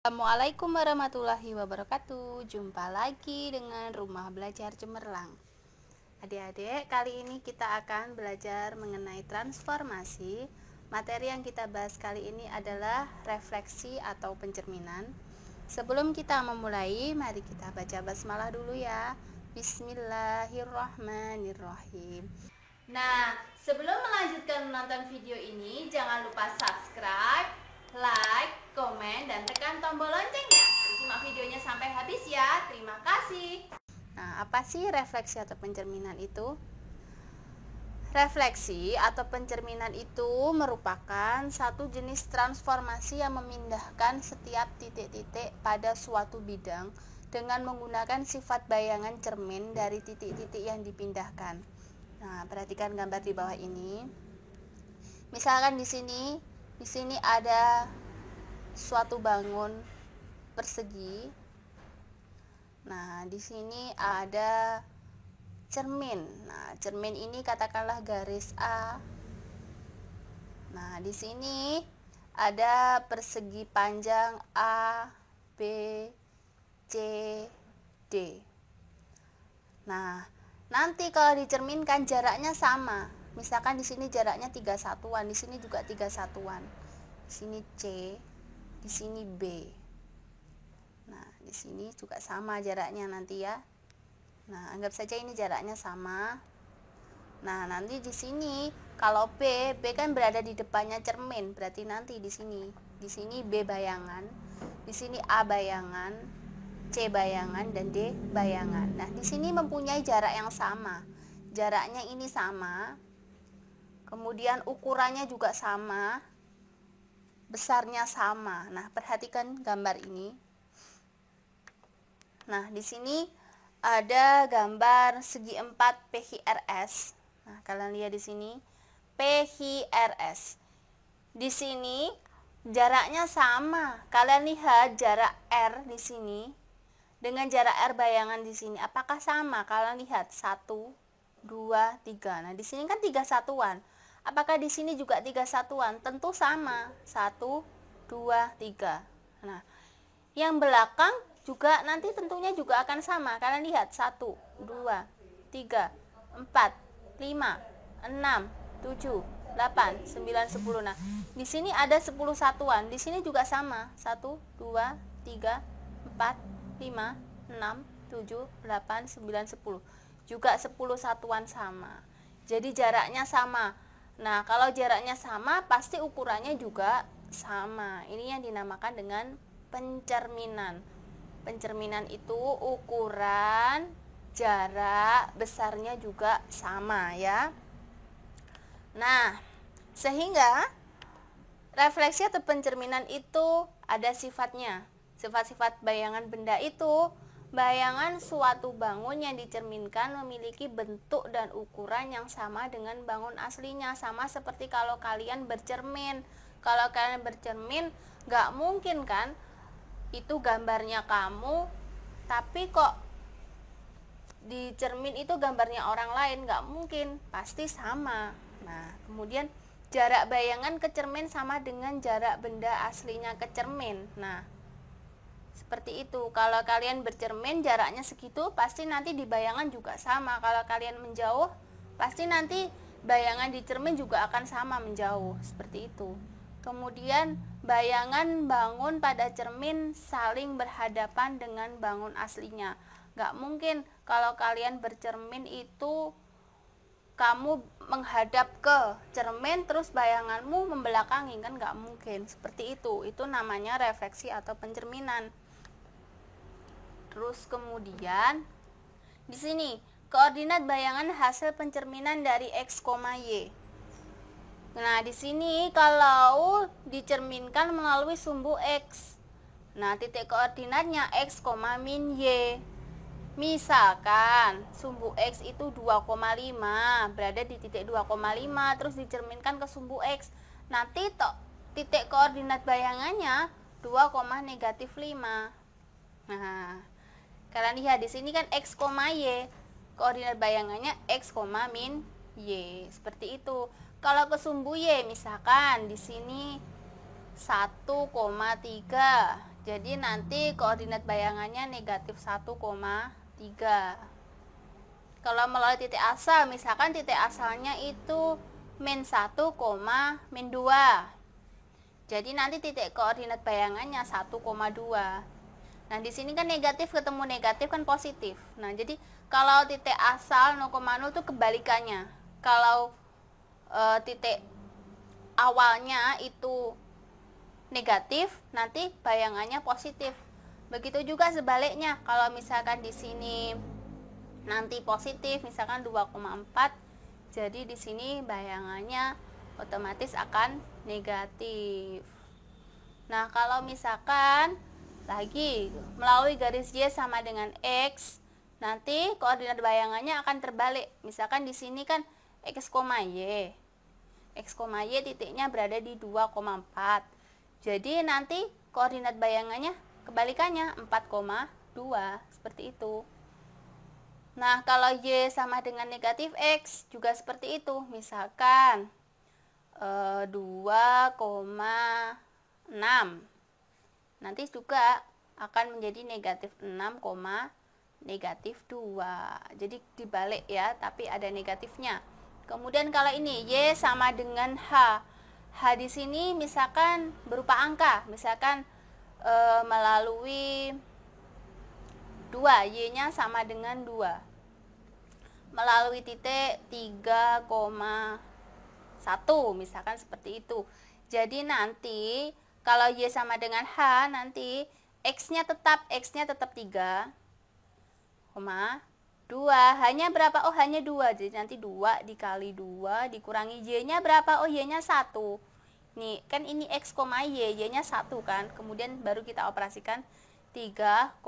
Assalamualaikum warahmatullahi wabarakatuh. Jumpa lagi dengan Rumah Belajar Cemerlang. Adik-adik, kali ini kita akan belajar mengenai transformasi. Materi yang kita bahas kali ini adalah refleksi atau pencerminan. Sebelum kita memulai, mari kita baca basmalah dulu ya. Bismillahirrahmanirrahim. Nah, sebelum melanjutkan menonton video ini, jangan lupa subscribe, like, komen, dan tekan tombol loncengnya. Simak videonya sampai habis ya. Terima kasih. Nah, apa sih refleksi atau pencerminan itu? Refleksi atau pencerminan itu merupakan satu jenis transformasi yang memindahkan setiap titik-titik pada suatu bidang dengan menggunakan sifat bayangan cermin dari titik-titik yang dipindahkan. Nah, perhatikan gambar di bawah ini. Misalkan di sini ada suatu bangun persegi. Nah, di sini ada cermin. Nah, cermin ini katakanlah garis A. Nah, di sini ada persegi panjang A, B, C, D. Nah, nanti kalau dicerminkan jaraknya sama. Misalkan di sini jaraknya 3 satuan, di sini juga 3 satuan. Di sini C, di sini B. Nah, di sini juga sama jaraknya nanti ya. Nah, anggap saja ini jaraknya sama. Nah, nanti di sini kalau B kan berada di depannya cermin, berarti nanti di sini B bayangan, di sini A bayangan, C bayangan, dan D bayangan. Nah, di sini mempunyai jarak yang sama. Jaraknya ini sama. Kemudian ukurannya juga sama. Besarnya sama. Nah, perhatikan gambar ini. Nah, di sini ada gambar segi 4 PQRS. Nah, kalian lihat di sini PQRS. Di sini jaraknya sama. Kalian lihat jarak R di sini dengan jarak R bayangan di sini. Apakah sama? Kalian lihat 1, 2, 3. Nah, di sini kan 3 satuan. Apakah di sini juga 3 satuan? Tentu sama. 1, 2, 3. Nah, yang belakang juga nanti tentunya juga akan sama. Kalian lihat 1, 2, 3, 4, 5, 6, 7, 8, 9, 10. Nah, di sini ada 10 satuan. Di sini juga sama. 1, 2, 3, 4, 5, 6, 7, 8, 9, 10. Juga 10 satuan sama. Jadi jaraknya sama. Nah, kalau jaraknya sama, pasti ukurannya juga sama. Ini yang dinamakan dengan pencerminan. Pencerminan itu ukuran, jarak, besarnya juga sama ya. Nah, sehingga refleksi atau pencerminan itu ada sifatnya. Sifat-sifat bayangan benda itu, bayangan suatu bangun yang dicerminkan memiliki bentuk dan ukuran yang sama dengan bangun aslinya. Sama seperti kalau kalian bercermin. Kalau kalian bercermin, gak mungkin kan itu gambarnya kamu, tapi kok di cermin itu gambarnya orang lain. Gak mungkin, pasti sama. Nah, kemudian jarak bayangan ke cermin sama dengan jarak benda aslinya ke cermin. Nah, seperti itu. Kalau kalian bercermin jaraknya segitu, pasti nanti di bayangan juga sama. Kalau kalian menjauh, pasti nanti bayangan di cermin juga akan sama menjauh. Seperti itu. Kemudian bayangan bangun pada cermin saling berhadapan dengan bangun aslinya. Gak mungkin kalau kalian bercermin itu kamu menghadap ke cermin terus bayanganmu membelakangi, kan gak mungkin. Seperti itu namanya refleksi atau pencerminan. Terus kemudian di sini koordinat bayangan hasil pencerminan dari X, Y. Nah, di sini kalau dicerminkan melalui sumbu X. Nah, titik koordinatnya X, min Y. Misalkan sumbu X itu 2,5, berada di titik 2,5, terus dicerminkan ke sumbu X. Nanti titik koordinat bayangannya 2,-5. Nah, kalian lihat di sini kan X, Y. Koordinat bayangannya X, min Y. Seperti itu. Kalau ke sumbu Y, misalkan di sini 1,3, Jadi nanti koordinat bayangannya negatif 1,3. Kalau melalui titik asal, misalkan titik asalnya itu min 1, min 2. Jadi nanti titik koordinat bayangannya 1,2. Nah, di sini kan negatif ketemu negatif kan positif. Nah, jadi kalau titik asal 0,0 itu kebalikannya. Kalau titik awalnya itu negatif, nanti bayangannya positif. Begitu juga sebaliknya, kalau misalkan di sini nanti positif, misalkan 2,4, jadi di sini bayangannya otomatis akan negatif. Nah, kalau misalkan lagi melalui garis Y sama dengan X, nanti koordinat bayangannya akan terbalik. Misalkan di sini kan X, Y. X, Y titiknya berada di 2,4. Jadi nanti koordinat bayangannya kebalikannya 4,2, seperti itu. Nah, kalau Y sama dengan negatif X juga seperti itu. Misalkan 2,6. Nanti juga akan menjadi negatif 6, negatif 2. Jadi dibalik ya, tapi ada negatifnya. Kemudian kalau ini Y sama dengan H. H di sini misalkan berupa angka, misalkan melalui 2, Y-nya sama dengan 2. Melalui titik 3,1, misalkan seperti itu. Jadi nanti kalau Y sama dengan H, nanti X-nya tetap 3, 2. Hanya berapa? Oh, hanya 2. Jadi nanti 2 dikali 2 dikurangi Y-nya berapa? Oh, Y-nya 1. Nih, kan ini X, Y, Y-nya 1 kan. Kemudian baru kita operasikan 3,2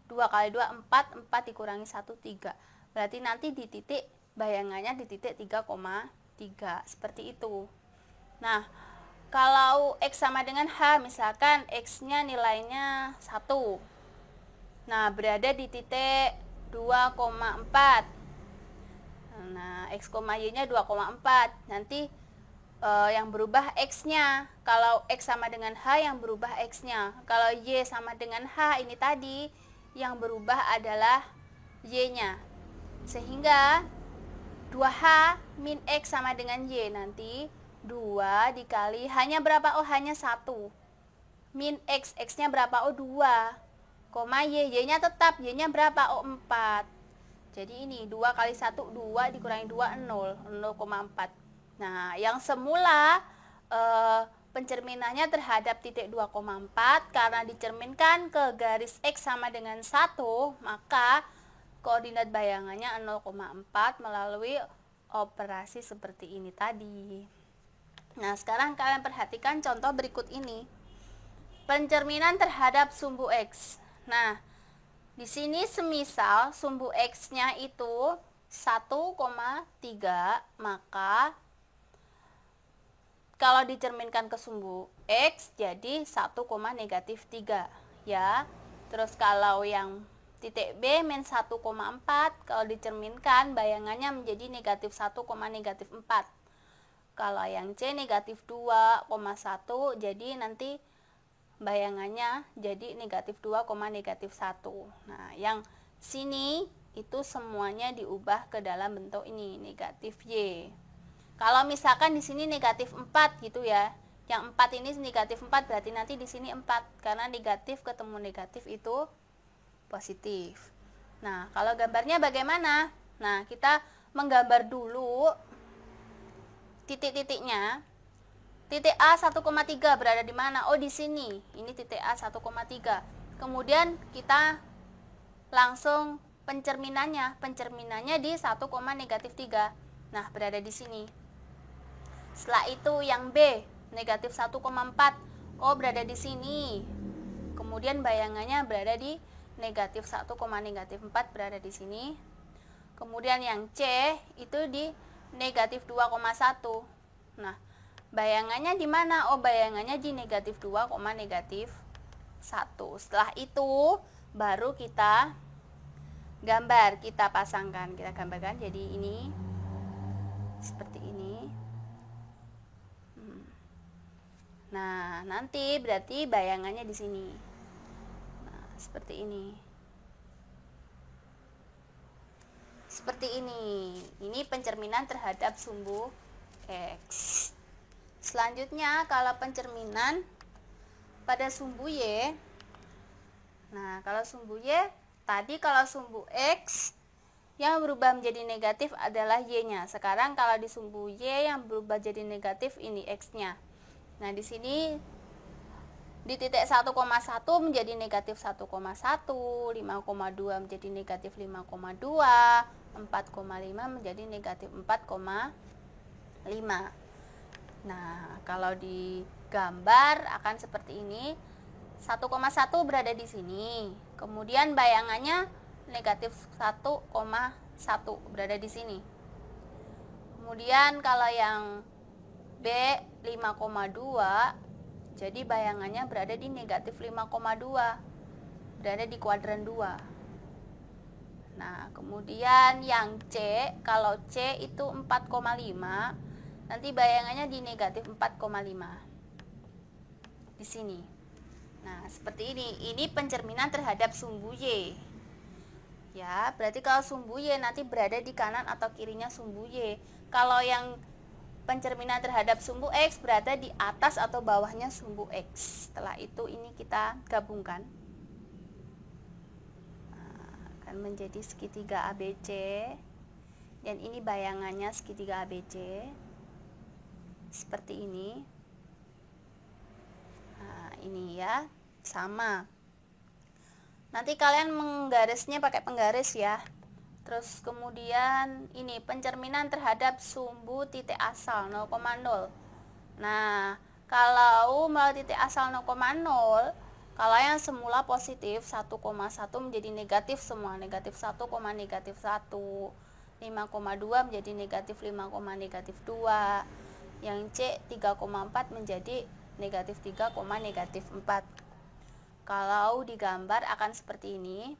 kali 2, 4. 4 dikurangi 1, 3. Berarti nanti di titik bayangannya di titik 3,3. Seperti itu. Nah, kalau X sama dengan H, misalkan X-nya nilainya 1. Nah, berada di titik 2,4. Nah, X, Y-nya 2,4. Nanti yang berubah X-nya. Kalau X sama dengan H, yang berubah X-nya. Kalau Y sama dengan H, ini tadi yang berubah adalah Y-nya. Sehingga 2H min X sama dengan Y. Nanti 2 dikali, hanya berapa? Oh, hanya 1. Min X, X-nya berapa? Oh, 2. Y, Y-nya tetap, Y-nya berapa? Oh, 4. Jadi ini 2 kali 1, 2 dikurangi 2, 0, 0,4. Nah, yang semula pencerminannya terhadap titik 2,4 karena dicerminkan ke garis X sama dengan 1, maka koordinat bayangannya 0,4 melalui operasi seperti ini tadi. Nah, sekarang kalian perhatikan contoh berikut ini. Pencerminan terhadap sumbu X. Nah, di sini semisal sumbu X-nya itu 1,3, maka kalau dicerminkan ke sumbu X jadi 1, negatif 3 ya. Terus kalau yang titik B min 1,4, kalau dicerminkan bayangannya menjadi negatif 1, negatif 4. Kalau yang C negatif 2,1, jadi nanti bayangannya jadi negatif 2, negatif 1. Nah, yang sini itu semuanya diubah ke dalam bentuk ini, negatif Y. Kalau misalkan di sini negatif 4 gitu ya. Yang 4 ini negatif 4, berarti nanti di sini 4 karena negatif ketemu negatif itu positif. Nah, kalau gambarnya bagaimana? Nah, kita menggambar dulu titik-titiknya. Titik A 1,3 berada di mana? Oh, di sini. Ini titik A 1,3. Kemudian kita langsung pencerminannya. Pencerminannya di 1, negatif 3. Nah, berada di sini. Setelah itu yang B negatif 1,4. Oh, berada di sini. Kemudian bayangannya berada di negatif 1, negatif 4, berada di sini. Kemudian yang C itu di negatif 2,1. Nah, bayangannya di mana? Oh, bayangannya di negatif 2, negatif 1. Setelah itu baru kita gambar, kita pasangkan, kita gambarkan. Jadi ini seperti ini. Nah, nanti berarti bayangannya di sini. seperti ini. Seperti ini. Ini pencerminan terhadap sumbu X. Selanjutnya kalau pencerminan pada sumbu Y. Nah, kalau sumbu Y tadi, kalau sumbu X yang berubah menjadi negatif adalah Y-nya. Sekarang kalau di sumbu Y yang berubah jadi negatif, ini X-nya. Nah, di sini di titik 1,1 menjadi negatif 1,1, 5,2 menjadi negatif 5,2, 4,5 menjadi negatif 4,5. Nah, kalau digambar akan seperti ini. 1,1 berada di sini. Kemudian bayangannya negatif 1,1 berada di sini. Kemudian kalau yang B 5,2, jadi bayangannya berada di negatif 5,2, berada di kuadran 2. Nah, kemudian yang C, kalau C itu 4,5, nanti bayangannya di negatif 4,5 di sini. Nah, seperti ini. Ini pencerminan terhadap sumbu Y. Ya, berarti kalau sumbu Y nanti berada di kanan atau kirinya sumbu Y. Kalau yang pencerminan terhadap sumbu X berada di atas atau bawahnya sumbu X. Setelah itu ini kita gabungkan. Nah, akan menjadi segitiga ABC. Dan ini bayangannya segitiga ABC. Seperti ini. Nah, ini ya, sama. Nanti kalian menggarisnya pakai penggaris ya. Terus kemudian ini pencerminan terhadap sumbu titik asal 0,0. Nah, kalau melalui titik asal 0,0, kalau yang semula positif 1,1 menjadi negatif semua, negatif 1, negatif 1. 5,2 menjadi negatif 5, negatif 2. Yang C 3,4 menjadi negatif 3, negatif 4. Kalau digambar akan seperti ini.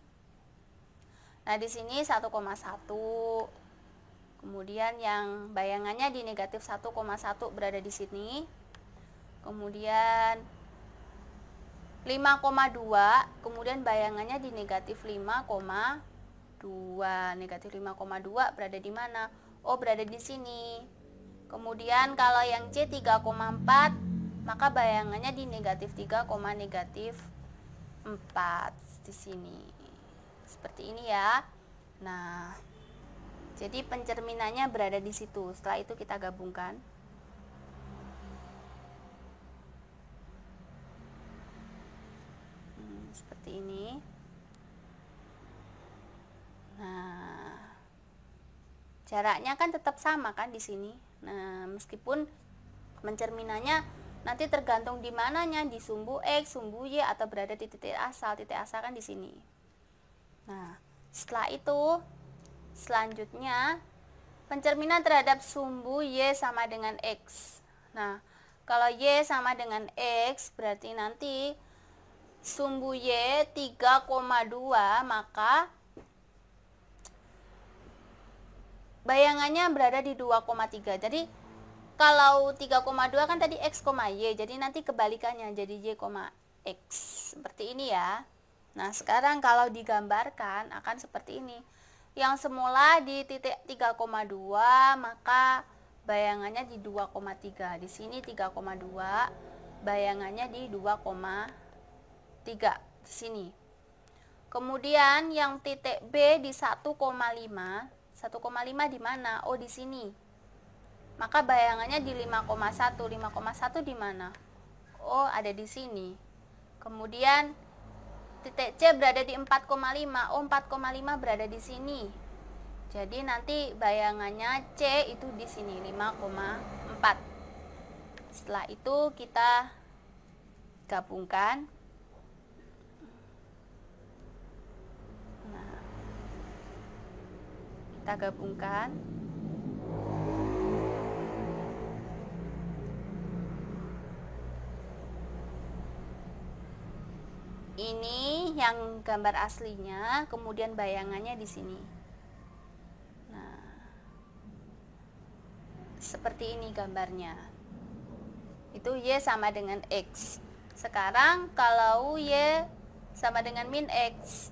Nah, di sini 1,1. Kemudian yang bayangannya di negatif 1,1 berada di sini. Kemudian 5,2, kemudian bayangannya di negatif 5,2. Negatif 5,2 berada di mana? Oh, berada di sini. Kemudian kalau yang C 3,4, maka bayangannya di negatif 3, negatif 4 di sini. Seperti ini ya. Nah, jadi pencerminannya berada di situ. Setelah itu kita gabungkan. Seperti ini. Nah, jaraknya kan tetap sama kan di sini. Nah, meskipun pencerminannya nanti tergantung di mananya, di sumbu X, sumbu Y, atau berada di titik asal. Titik asal kan di sini. Nah, setelah itu selanjutnya pencerminan terhadap sumbu Y sama dengan X. Nah, kalau Y sama dengan X berarti nanti sumbu Y 3,2, maka bayangannya berada di 2,3. Jadi kalau 3,2 kan tadi X, Y. Jadi nanti kebalikannya jadi Y, X. Seperti ini ya. Nah, sekarang kalau digambarkan akan seperti ini. Yang semula di titik 3,2, maka bayangannya di 2,3. Di sini 3,2, bayangannya di 2,3 di sini. Kemudian yang titik B di 1,5. 1,5 di mana? Oh, di sini. Maka bayangannya di 5,1. 5,1 di mana? Oh, ada di sini. Kemudian titik C berada di 4,5. Oh, 4,5 berada di sini. Jadi nanti bayangannya C itu di sini 5,4. Setelah itu kita gabungkan. Nah, kita gabungkan. Ini yang gambar aslinya, kemudian bayangannya di sini. Nah, seperti ini gambarnya. Itu Y sama dengan X. Sekarang kalau Y sama dengan min X.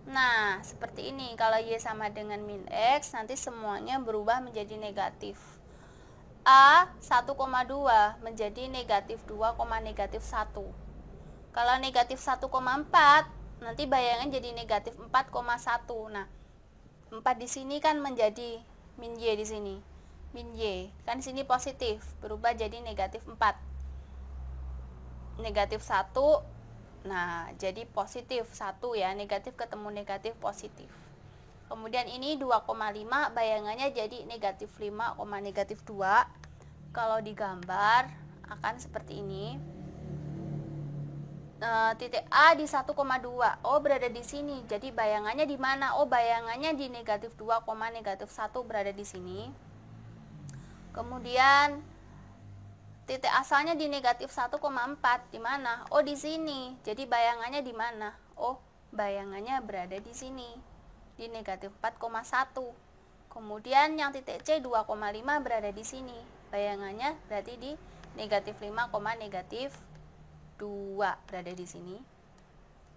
Nah, seperti ini. Kalau Y sama dengan min X, nanti semuanya berubah menjadi negatif. A 1,2 menjadi negatif 2, negatif 1. Kalau negatif 1,4, nanti bayangan jadi negatif 4,1. Nah, 4 di sini kan menjadi min Y di sini. Min Y. Kan di sini positif, berubah jadi negatif 4. Negatif 1. Nah, jadi positif 1 ya, negatif ketemu negatif positif. Kemudian ini 2,5 bayangannya jadi negatif 5, negatif 2. Kalau digambar akan seperti ini. Titik A di 1,2. Oh, berada di sini. Jadi bayangannya di mana? Oh, bayangannya di negatif 2, negatif 1 berada di sini. Kemudian titik asalnya di negatif 1,4 di mana? Oh, di sini. Jadi bayangannya di mana? Oh, bayangannya berada di sini. Di negatif 4,1. Kemudian yang titik C 2,5 berada di sini. Bayangannya berarti di negatif 5, negatif 2 berada di sini.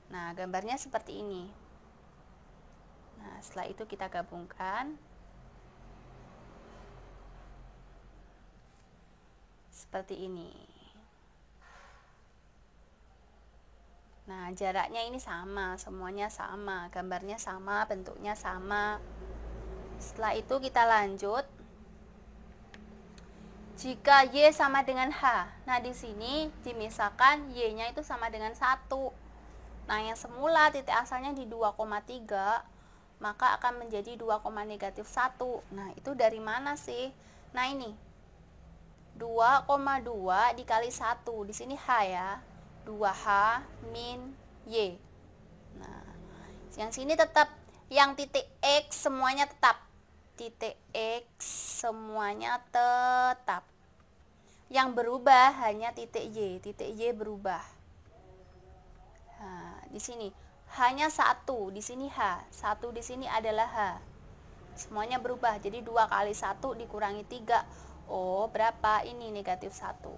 Nah, gambarnya seperti ini. Nah, setelah itu kita gabungkan. Seperti ini. Nah, jaraknya ini sama, semuanya sama, gambarnya sama, bentuknya sama. Setelah itu kita lanjut. Jika Y sama dengan H. Nah, di sini dimisalkan Y-nya itu sama dengan 1. Nah, yang semula titik asalnya di 2,3, maka akan menjadi 2, negatif 1. Nah, itu dari mana sih? Nah, ini 2,2 dikali 1. Di sini H ya. 2H min Y. Nah, yang sini tetap, yang titik X semuanya tetap. Titik X semuanya tetap. Yang berubah hanya titik Y. Titik Y berubah. Nah, di sini hanya 1, di sini H. 1 di sini adalah H. Semuanya berubah. Jadi 2 kali 1 dikurangi 3. Oh, berapa? Ini negatif 1.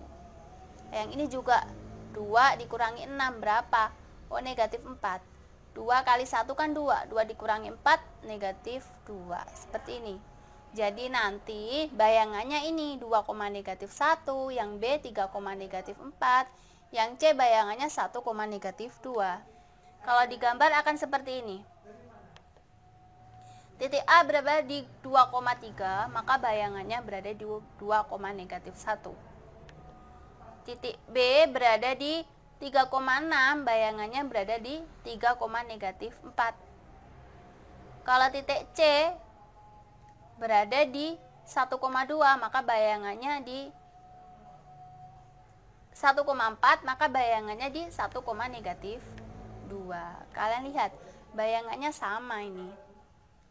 Yang ini juga 2 dikurangi 6 berapa? Oh, negatif 4. 2 kali 1 kan 2. 2 dikurangi 4 negatif 2. Seperti ini. Jadi nanti bayangannya ini 2, negatif 1, yang B 3, negatif 4, yang C bayangannya 1, negatif 2. Kalau digambar akan seperti ini. Titik A berada di 2,3, maka bayangannya berada di 2, negatif 1. Titik B berada di 3,6, bayangannya berada di 3, negatif 4. Kalau titik C berada di 1,2, maka bayangannya di 1,4, maka bayangannya di 1, negatif 2. Kalian lihat, bayangannya sama ini.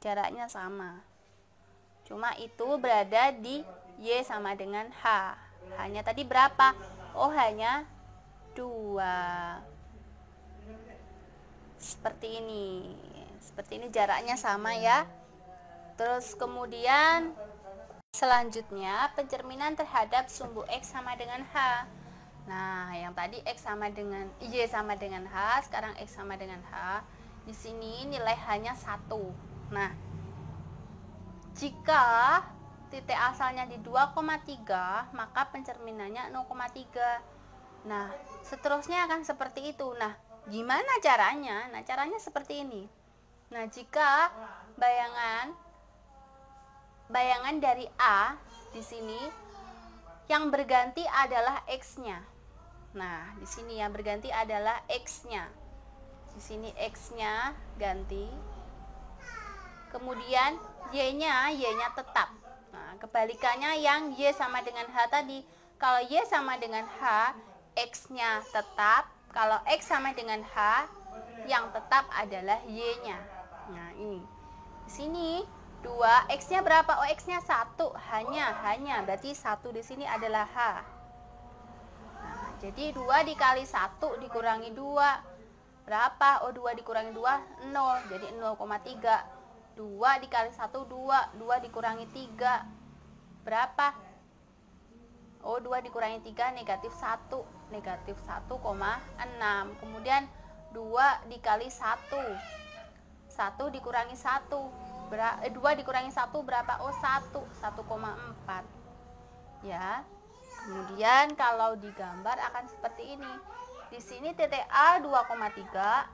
Jaraknya sama. Cuma itu berada di Y sama dengan H. Hanya tadi berapa? Oh, hanya 2. Seperti ini. Seperti ini jaraknya sama ya. Terus kemudian selanjutnya pencerminan terhadap sumbu X sama dengan H. Nah, yang tadi X sama dengan Y sama dengan H, sekarang X sama dengan H. Di sini nilai hanya 1. Nah, jika titik asalnya di 2,3, maka pencerminannya 0,3. Nah, seterusnya akan seperti itu. Nah, gimana caranya? Nah, caranya seperti ini. Nah, jika bayangan dari A di sini yang berganti adalah X-nya. Nah, di sini yang berganti adalah X-nya. Di sini X-nya ganti. Kemudian Y-nya tetap. Nah, kebalikannya yang Y sama dengan H tadi. Kalau Y sama dengan H, X-nya tetap. Kalau X sama dengan H, yang tetap adalah Y-nya. Nah, ini. Di sini 2, X-nya berapa? Oh, X-nya 1. Hanya. Berarti 1 di sini adalah H. Nah, jadi 2 dikali 1 dikurangi 2. Berapa? Oh, 2 dikurangi 2, 0. Jadi 0,3. 2 dikali 1, 2. 2 dikurangi 3. Berapa? Oh, 2 dikurangi 3, negatif 1. Negatif 1,6. Kemudian 2 dikali 1. 1 dikurangi 1. 2 dikurangi 1 berapa? Oh, 1,4. Ya. Kemudian kalau digambar akan seperti ini. Di sini titik A 2,3,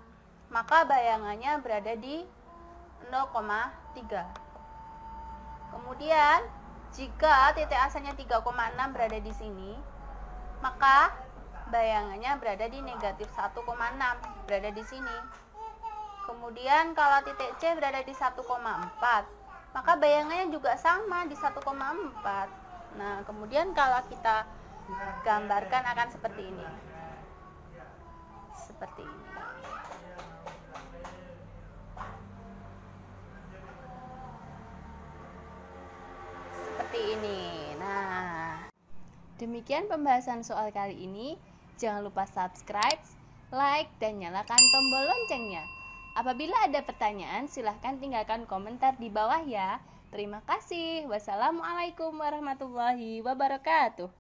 maka bayangannya berada di 0,3. Kemudian jika titik asalnya 3,6 berada di sini, maka bayangannya berada di negatif 1,6, berada di sini. Kemudian kalau titik C berada di 1,4, maka bayangannya juga sama di 1,4. Nah, kemudian kalau kita gambarkan akan seperti ini. Seperti ini. Seperti ini. Nah, demikian pembahasan soal kali ini. Jangan lupa subscribe, like, dan nyalakan tombol loncengnya. Apabila ada pertanyaan, silahkan tinggalkan komentar di bawah ya. Terima kasih. Wassalamualaikum warahmatullahi wabarakatuh.